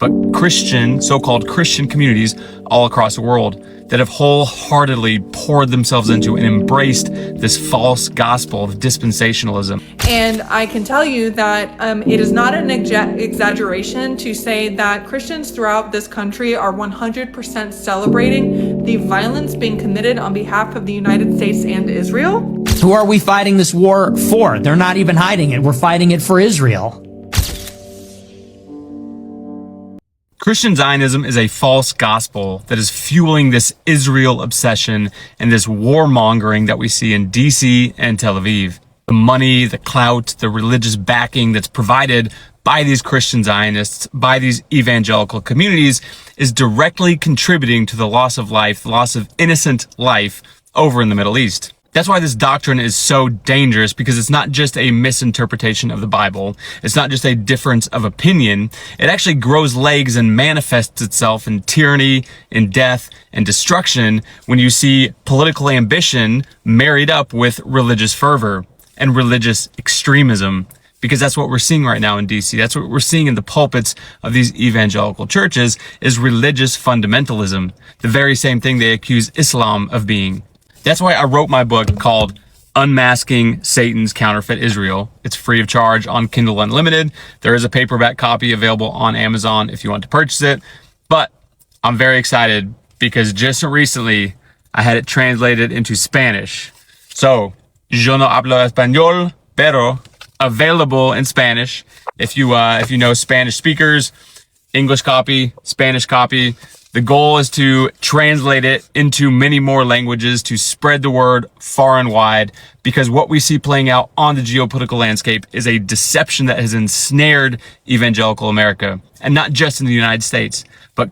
but so-called Christian communities all across the world that have wholeheartedly poured themselves into and embraced this false gospel of dispensationalism. And I can tell you that it is not an exaggeration to say that Christians throughout this country are 100% celebrating the violence being committed on behalf of the United States and Israel. Who are we fighting this war for? They're not even hiding it. We're fighting it for Israel. Christian Zionism is a false gospel that is fueling this Israel obsession and this warmongering that we see in DC and Tel Aviv. The money, the clout, the religious backing that's provided by these Christian Zionists, by these evangelical communities, is directly contributing to the loss of life, the loss of innocent life over in the Middle East. That's why this doctrine is so dangerous, because it's not just a misinterpretation of the Bible. It's not just a difference of opinion. It actually grows legs and manifests itself in tyranny, in death, and destruction when you see political ambition married up with religious fervor and religious extremism. Because that's what we're seeing right now in DC. That's what we're seeing in the pulpits of these evangelical churches, is religious fundamentalism. The very same thing they accuse Islam of being. That's why I wrote my book called Unmasking Satan's Counterfeit Israel. It's free of charge on Kindle Unlimited. There is a paperback copy available on Amazon if you want to purchase it. But I'm very excited because just recently I had it translated into Spanish. So, yo no hablo español, pero available in Spanish. If you know Spanish speakers, English copy, Spanish copy. The goal is to translate it into many more languages, to spread the word far and wide, because what we see playing out on the geopolitical landscape is a deception that has ensnared evangelical America, and not just in the United States, but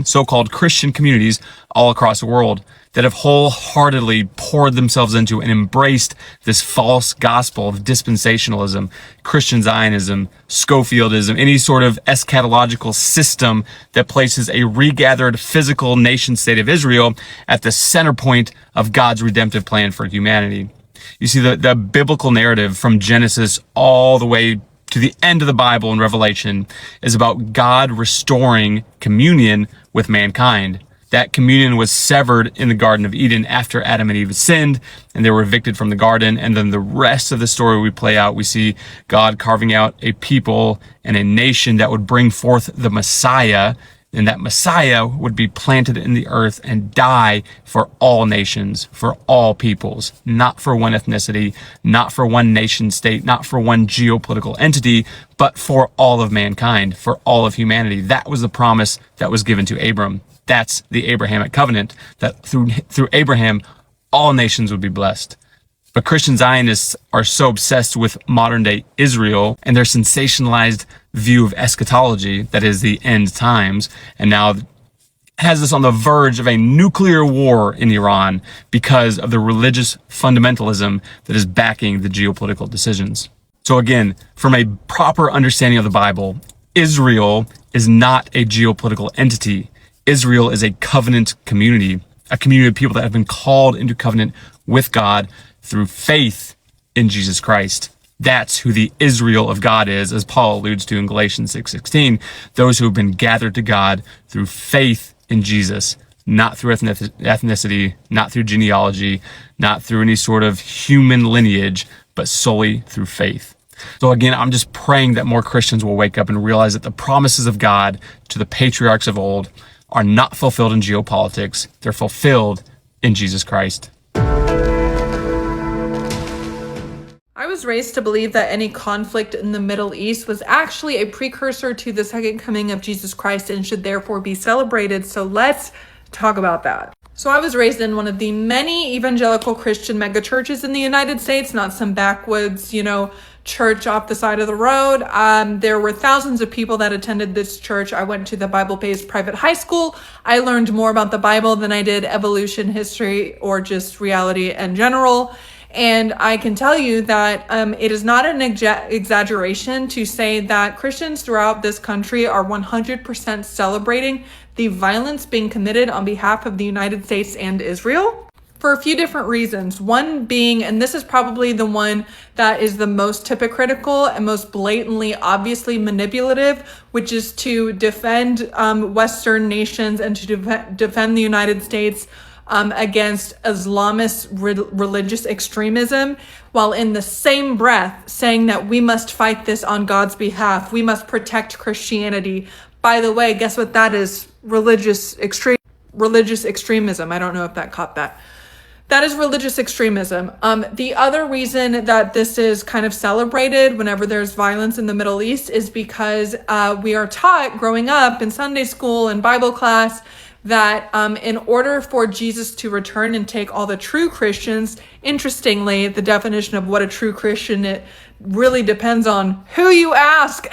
so-called Christian communities all across the world that have wholeheartedly poured themselves into and embraced this false gospel of dispensationalism, Christian Zionism, Schofieldism, any sort of eschatological system that places a regathered physical nation state of Israel at the center point of God's redemptive plan for humanity. You see, the biblical narrative from Genesis all the way to the end of the Bible in Revelation is about God restoring communion with mankind. That communion was severed in the Garden of Eden after Adam and Eve sinned, and they were evicted from the garden. And then the rest of the story we play out, we see God carving out a people and a nation that would bring forth the Messiah, and that Messiah would be planted in the earth and die for all nations, for all peoples, not for one ethnicity, not for one nation state, not for one geopolitical entity, but for all of mankind, for all of humanity. That was the promise that was given to Abram. That's the Abrahamic covenant, that through Abraham, all nations would be blessed. But Christian Zionists are so obsessed with modern day Israel and their sensationalized view of eschatology, that is the end times, and now has us on the verge of a nuclear war in Iran because of the religious fundamentalism that is backing the geopolitical decisions. So again, from a proper understanding of the Bible, Israel is not a geopolitical entity. Israel is a covenant community, a community of people that have been called into covenant with God through faith in Jesus Christ. That's who the Israel of God is, as Paul alludes to in Galatians 6:16, those who have been gathered to God through faith in Jesus, not through ethnicity, not through genealogy, not through any sort of human lineage, but solely through faith. So again, I'm just praying that more Christians will wake up and realize that the promises of God to the patriarchs of old are not fulfilled in geopolitics. They're fulfilled in Jesus Christ. I was raised to believe that any conflict in the Middle East was actually a precursor to the second coming of Jesus Christ and should therefore be celebrated. So let's talk about that. So I was raised in one of the many evangelical Christian megachurches in the United States, not some backwoods, church off the side of the road. There were thousands of people that attended this church. I went to the Bible-based private high school. I learned more about the Bible than I did evolution, history, or just reality in general. And I can tell you that it is not an exaggeration to say that Christians throughout this country are 100% celebrating the violence being committed on behalf of the United States and Israel. for a few different reasons. One being, and this is probably the one that is the most hypocritical and most blatantly, obviously manipulative, which is to defend Western nations and to defend the United States against Islamist religious extremism, while in the same breath saying that we must fight this on God's behalf. We must protect Christianity. By the way, guess what that is? Religious extremism. I don't know if that caught that. That is religious extremism. The other reason that this is kind of celebrated whenever there's violence in the Middle East is because we are taught growing up in Sunday school and Bible class that in order for Jesus to return and take all the true Christians, interestingly, the definition of what a true Christian, it really depends on who you ask.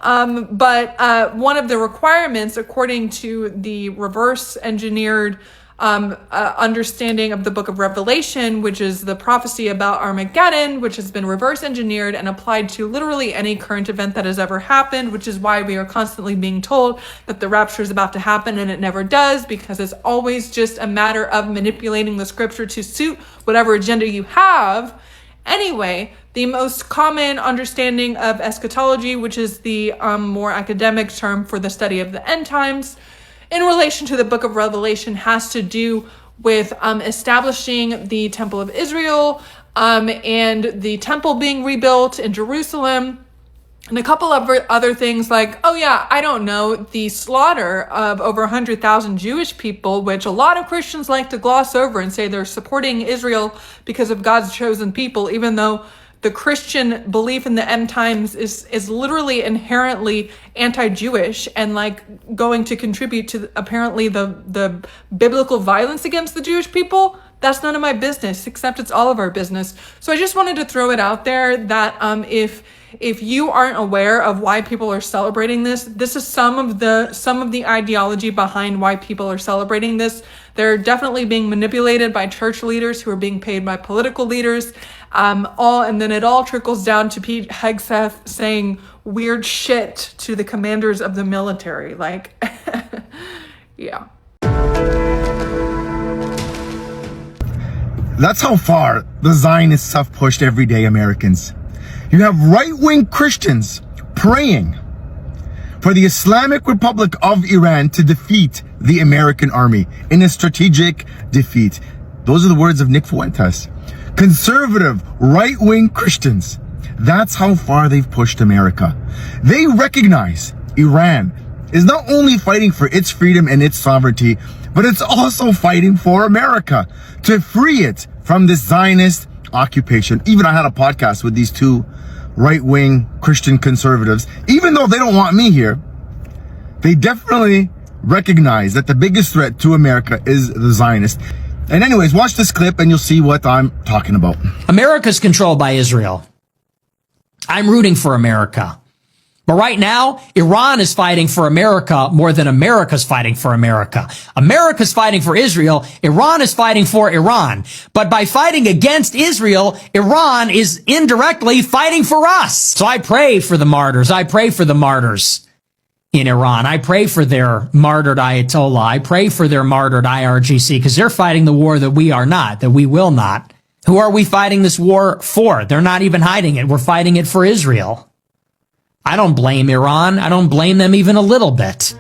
But one of the requirements, according to the reverse engineered understanding of the book of Revelation, which is the prophecy about Armageddon, which has been reverse engineered and applied to literally any current event that has ever happened, which is why we are constantly being told that the rapture is about to happen, and it never does, because it's always just a matter of manipulating the scripture to suit whatever agenda you have. Anyway, the most common understanding of eschatology, which is the more academic term for the study of the end times, in relation to the book of Revelation, has to do with establishing the Temple of Israel and the temple being rebuilt in Jerusalem, and a couple of other things like, oh yeah, I don't know, the slaughter of over 100,000 Jewish people, which a lot of Christians like to gloss over and say they're supporting Israel because of God's chosen people, even though the Christian belief in the end times is literally inherently anti-Jewish and like going to contribute to apparently the biblical violence against the Jewish people. That's none of my business, except it's all of our business. So I just wanted to throw it out there that if you aren't aware of why people are celebrating this is some of the ideology behind why people are celebrating this. They're definitely being manipulated by church leaders who are being paid by political leaders. And then it all trickles down to Pete Hegseth saying weird shit to the commanders of the military. Like, yeah. That's how far the Zionists have pushed everyday Americans. You have right-wing Christians praying for the Islamic Republic of Iran to defeat the American army in a strategic defeat. Those are the words of Nick Fuentes. Conservative, right-wing Christians. That's how far they've pushed America. They recognize Iran is not only fighting for its freedom and its sovereignty, but it's also fighting for America to free it from this Zionist occupation. Even I had a podcast with these two right-wing Christian conservatives. Even though they don't want me here, they definitely recognize that the biggest threat to America is the Zionists. And anyways, watch this clip and you'll see what I'm talking about. America's controlled by Israel. I'm rooting for America. But right now, Iran is fighting for America more than America's fighting for America. America's fighting for Israel. Iran is fighting for Iran. But by fighting against Israel, Iran is indirectly fighting for us. So I pray for the martyrs. I pray for the martyrs in Iran. I pray for their martyred Ayatollah. I pray for their martyred IRGC, because they're fighting the war that we are not, that we will not. Who are we fighting this war for? They're not even hiding it. We're fighting it for Israel. I don't blame Iran. I don't blame them even a little bit.